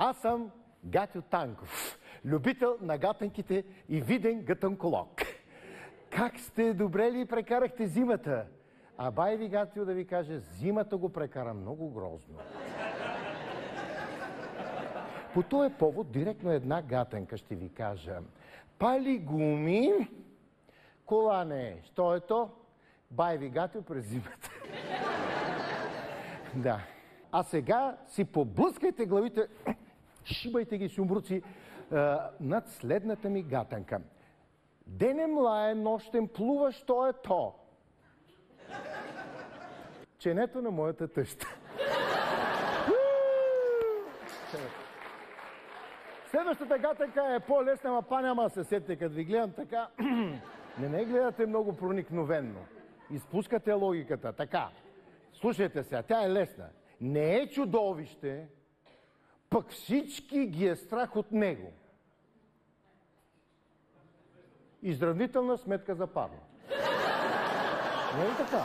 Аз съм Гатю Танков, любител на гатанките и виден гатанколог. Как сте, добре ли прекарахте зимата? А бай ви, Гатю, да ви кажа, зимата го прекара много грозно. По този повод директно една гатанка ще ви кажа. Пали гуми, кола не е. Що е то? Бай ви, Гатю, през зимата. Да. А сега си поблъскайте главите, шибайте ги сюмбруци над следната ми гатанка. Денем лае, нощем плува, що е то? Ченето на моята тъща. Следващата гатанка е по-лесна, ама па няма да се сетите, като ви гледам така. Не ме гледате много проникновенно. Изпускате логиката. Така. Слушайте сега, тя е лесна. Не е чудовище, пък всички ги е страх от него. Изравнителна сметка за парно. Не е така?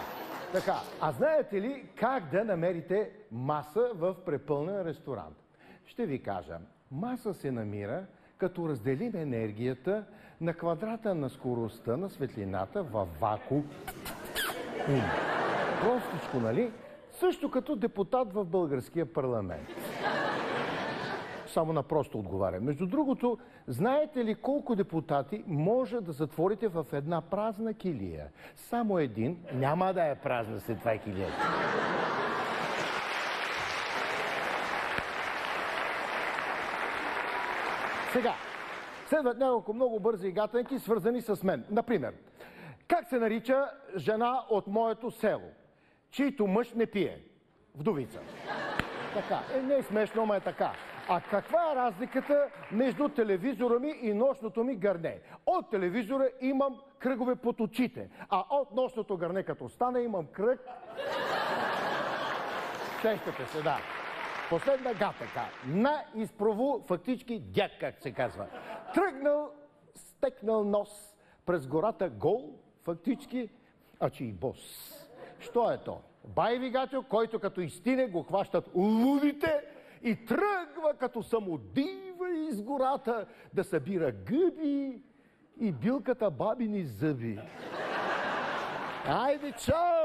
Така. А знаете ли как да намерите маса в препълнен ресторант? Ще ви кажа. Маса се намира, като разделим енергията на квадрата на скоростта на светлината във вакуум. Простичко, нали? Също като депутат в българския парламент. Само на просто отговаря. Между другото, знаете ли колко депутати може да затворите в една празна килия? Само един. Няма да е празна след това килия. Сега, следват няколко много бързи гатанки, свързани с мен. Например, как се нарича жена от моето село, чийто мъж не пие? Вдовица. Така. Не е смешно, ама е така. А каква е разликата между телевизора ми и нощното ми гърне? От телевизора имам кръгове под очите, а от нощното гърне, като стане, имам кръг... Чещате се, да. Последна гатака. На изправо фактически дяд, как се казва. Тръгнал, стекнал нос през гората гол, фактически, а че и бос. Що е то? Бай ви, Гатю, който като изтине го хващат лудите и тръгва като самодива из гората да събира гъби и билката бабини зъби. Айде, чао!